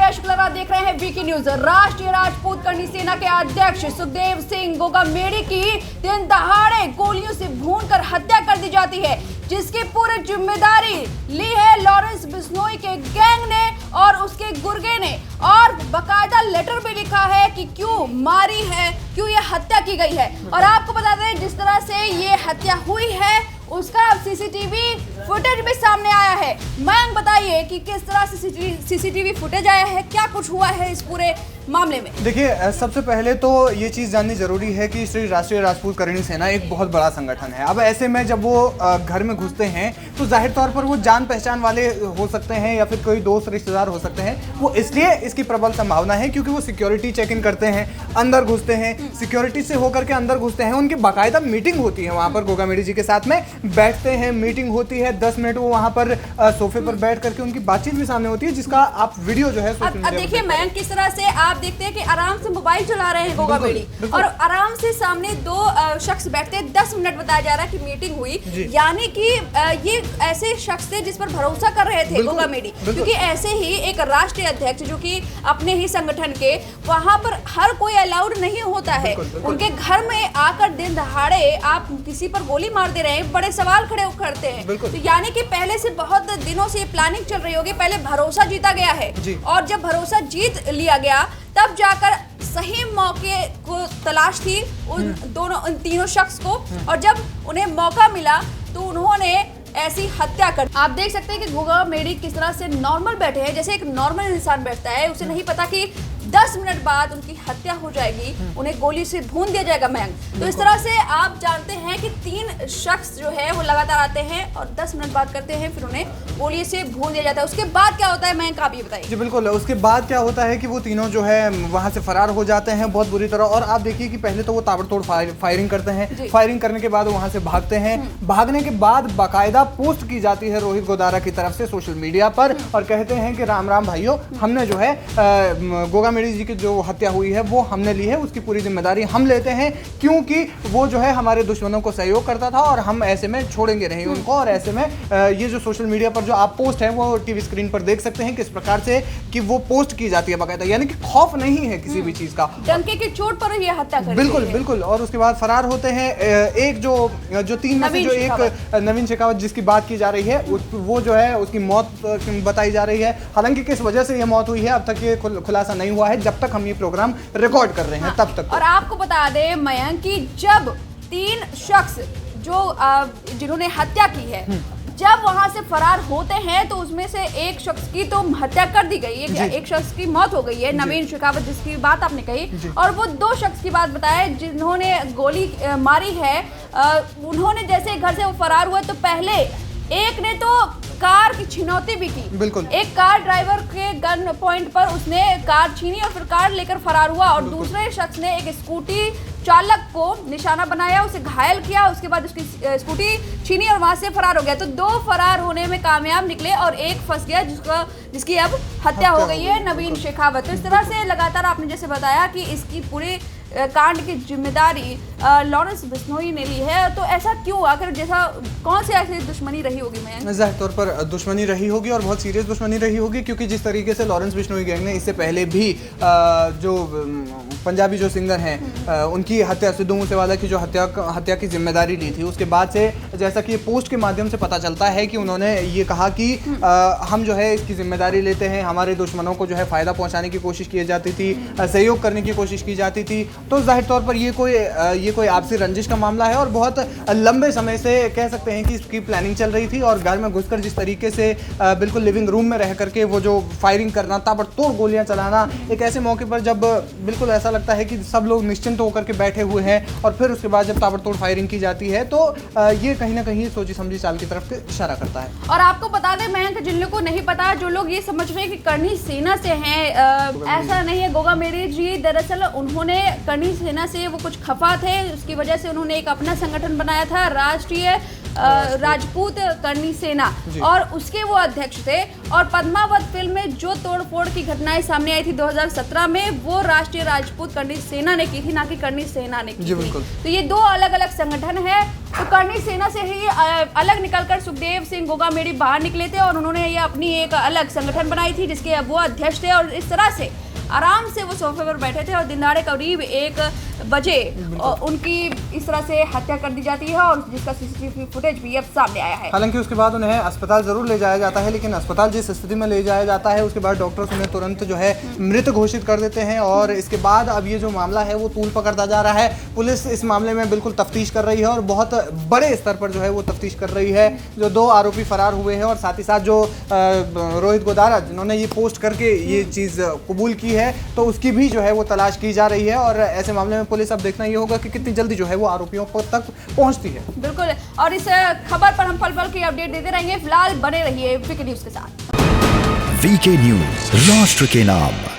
प्रिया शुक्ला, देख रहे हैं वीकी न्यूज। राष्ट्रीय राजपूत करनी सेना के अध्यक्ष सुखदेव सिंह गोगामेडी की दिन दहाड़े गोलियों से भूनकर हत्या कर दी जाती है, जिसकी पूरी जिम्मेदारी ली है लॉरेंस बिश्नोई के गैंग ने और उसके गुर्गे ने, और बकायदा लेटर भी लिखा है कि क्यों मारी है, क्यों ये हत्या की गई है। और आपको बता दें, जिस तरह से ये हत्या हुई है उसका अब सीसीटीवी फुटेज भी सामने आया है। मैंग बताइए कि किस तरह से सीसीटीवी फुटेज आया है, क्या कुछ हुआ है इस पूरे मामले में। देखिए, सबसे पहले तो ये चीज़ जाननी जरूरी है कि श्री राष्ट्रीय राजपूत करणी सेना एक बहुत बड़ा संगठन है। अब ऐसे में जब वो घर में घुसते हैं तो जाहिर तौर पर वो जान पहचान वाले हो सकते हैं या फिर कोई दोस्त रिश्तेदार हो सकते हैं। वो इसलिए इसकी प्रबल संभावना है क्योंकि वो सिक्योरिटी चेक इन करते हैं, अंदर घुसते हैं, सिक्योरिटी से होकर के अंदर घुसते हैं। उनकी बाकायदा मीटिंग होती है वहाँ पर, गोगामेडी जी के साथ में बैठते हैं, मीटिंग होती है, 10 मिनट वो वहाँ पर सोफे पर बैठ करके उनकी बातचीत भी सामने होती है, जिसका आप वीडियो जो है अब देखिए मैं किस तरह से आप देखते हैं कि आराम से मोबाइल चला रहे हैं गोगामेडी और आराम से सामने दो शख्स बैठते हैं। 10 मिनट बताया जा रहा है कि मीटिंग हुई, यानी कि ये ऐसे शख्स थे जिस पर भरोसा कर रहे थे गोगामेडी, क्योंकि ऐसे ही एक राष्ट्रीय अध्यक्ष जो कि अपने ही संगठन के, वहां पर हर कोई अलाउड नहीं होता है। उनके घर में आकर दिन दहाड़े आप किसी पर गोली मार दे रहे हैं, बड़े सवाल खड़े करते हैं। तो यानी कि पहले से बहुत दिनों से प्लानिंग चल रही होगी, पहले भरोसा जीता गया है और जब भरोसा जीत लिया गया तब जाकर सही मौके को तलाश थी उन तीनों शख्स को, और जब उन्हें मौका मिला तो उन्होंने ऐसी हत्या कर। आप देख सकते हैं कि गोगामेडी किस तरह से नॉर्मल बैठे हैं, जैसे एक नॉर्मल इंसान बैठता है। उसे नहीं पता कि 10 मिनट बाद उनकी हत्या हो जाएगी, उन्हें गोली से भून दिया जाएगा मैंग। तो इस तरह से आप जानते हैं कि 3 शख्स जो है वो लगातार आते हैं और 10 मिनट बाद करते हैं, फिर उन्हें गोली से भून दिया जाता है। उसके बाद क्या होता है मैंग, आप ये बताइए। जी बिल्कुल, उसके बाद क्या होता है कि वो तीनों जो है वहाँ से फरार हो जाते हैं बहुत बुरी तरह। और आप देखिए कि पहले तो वो ताबड़तोड़ फायरिंग करते हैं, फायरिंग करने के बाद वहाँ से भागते हैं। भागने के बाद बाकायदा पोस्ट की जाती है रोहित गोदारा की तरफ से सोशल मीडिया पर, और कहते हैं कि राम राम भाइयों, हमने जो है गोगामेडी जी की जो हत्या हुई है वो हमने ली है, उसकी पूरी जिम्मेदारी हम लेते हैं, क्योंकि वो जो है हमारे दुश्मनों को सहयोग करता था और हम ऐसे में छोड़ेंगे नहीं उनको। और ऐसे में ये जो सोशल मीडिया पर जो आप पोस्ट है वो टीवी स्क्रीन पर देख सकते हैं किस प्रकार से कि वो पोस्ट की जाती है बाकायदा, यानी कि खौफ नहीं है किसी भी चीज का, डंके की चोट पर ये हत्या कर बिल्कुल बिल्कुल। और उसके बाद फरार होते हैं। एक जो 3 में से जो एक नवीन शेखावत जिसकी बात की जा रही है, वो जो है उसकी मौत बताई जा रही है। हालांकि किस वजह से ये मौत हुई है अब तक ये खुलासा नहीं हुआ है, जब तक हम ये प्रोग्राम रिकॉर्ड कर रहे हैं तब तक। और आपको बता दें मयंक कि जब 3 शख्स जो जिन्होंने हत्या की है जब वहां से फरार होते हैं तो उसमें से एक शख्स की तो हत्या कर दी गई है, एक शख्स की मौत हो गई है, नवीन शेखावत जिसकी बात आपने कही, और वो 2 शख्स की बात बताए जिन्होंने गोली मारी है। उन्होंने जैसे घर से वो फरार हुए तो पहले एक ने तो कार की छिनौती भी की, बिल्कुल। एक कार ड्राइवर के गन पॉइंट पर उसने कार छीनी और फिर कार लेकर फरार हुआ, और दूसरे शख्स ने एक स्कूटी चालक को निशाना बनाया, उसे घायल किया, उसके बाद उसकी स्कूटी छीनी और वहां से फरार हो गया। तो 2 फरार होने में कामयाब निकले और एक फंस गया जिसकी अब हत्या हो गई है, नवीन शेखावत। तो इस तरह से लगातार आपने जैसे बताया कि इसकी पूरी कांड की जिम्मेदारी लॉरेंस बिश्नोई ने ली है। तो ऐसा क्यों, आखिर जैसा कौन सी ऐसी दुश्मनी रही होगी? मैं जाहिर तौर पर दुश्मनी रही होगी और बहुत सीरियस दुश्मनी रही होगी, क्योंकि जिस तरीके से लॉरेंस बिश्नोई गैंग ने इससे पहले भी जो पंजाबी जो सिंगर हैं उनकी हत्या, सिद्धू मूसेवाला की जो हत्या की जिम्मेदारी ली थी, उसके बाद से जैसा कि पोस्ट के माध्यम से पता चलता है कि उन्होंने ये कहा कि हम जो है इसकी जिम्मेदारी लेते हैं, हमारे दुश्मनों को जो है फ़ायदा पहुँचाने की कोशिश की जाती थी, सहयोग करने की कोशिश की जाती थी। तो जाहिर तौर पर ये कोई आपसी रंजिश का मामला है और बहुत लंबे समय से कह सकते हैं कि इसकी प्लानिंग चल रही थी। और घर में घुसकर जिस तरीके से बिल्कुल लिविंग रूम में रह करके वो जो फायरिंग करना, ताबड़तोड़ गोलियां चलाना, एक ऐसे मौके पर जब बिल्कुल ऐसा लगता है कि सब लोग निश्चिंत होकर के बैठे हुए हैं और फिर उसके बाद जब ताबड़तोड़ फायरिंग की जाती है तो ये कहीं ना कहीं सोची समझी चाल की तरफ इशारा करता है। और आपको बता दें मयंक, जिन लोगों को नहीं पता, जो लोग ये समझ रहे हैं कि करनी सेना से हैं, ऐसा नहीं है। गोगामेडी जी दरअसल उन्होंने करनी सेना से वो कुछ खफा थे, उसकी वजह से उन्होंने एक अपना संगठन बनाया था, राष्ट्रीय राजपूत करनी सेना और उसके वो अध्यक्ष थे। और पद्मावत फिल्म में जो तोड़फोड़ की घटनाएं सामने आई थी 2017 में, वो राष्ट्रीय राजपूत करनी सेना ने की थी, ना कि करनी सेना ने की थी। तो ये दो अलग अलग संगठन है। तो करनी सेना से ही अलग निकलकर सुखदेव सिंह गोगामेडी बाहर निकले थे और उन्होंने ये अपनी एक अलग संगठन बनाई थी जिसके वो अध्यक्ष थे। और इस तरह से आराम से वो सोफे पर बैठे थे और दिन दहाड़े करीब 1 बजे उनकी इस तरह से हत्या कर दी जाती है और जिसका सीसीटीवी फुटेज भी अब सामने आया है। हालांकि उसके बाद उन्हें अस्पताल जरूर ले जाया जाता है, लेकिन अस्पताल जिस स्थिति में ले जाया जाता है उसके बाद डॉक्टर्स उन्हें तुरंत जो है मृत घोषित कर देते हैं। और इसके बाद अब ये जो मामला है वो तूल पकड़ता जा रहा है। पुलिस इस मामले में बिल्कुल तफ्तीश कर रही है और बहुत बड़े स्तर पर जो है वो तफ्तीश कर रही है। जो 2 आरोपी फरार हुए हैं और साथ ही साथ जो रोहित गोदारा जिन्होंने ये पोस्ट करके ये चीज़ कबूल की है, तो उसकी भी जो है वो तलाश की जा रही है। और ऐसे मामले में पुलिस अब देखना ये होगा कि कितनी जल्दी जो है वो आरोपियों तक पहुंचती है। बिल्कुल, और इस खबर पर हम पल-पल की अपडेट देते रहेंगे। फिलहाल बने रहिए वीके न्यूज के साथ। वीके न्यूज, राष्ट्र के नाम।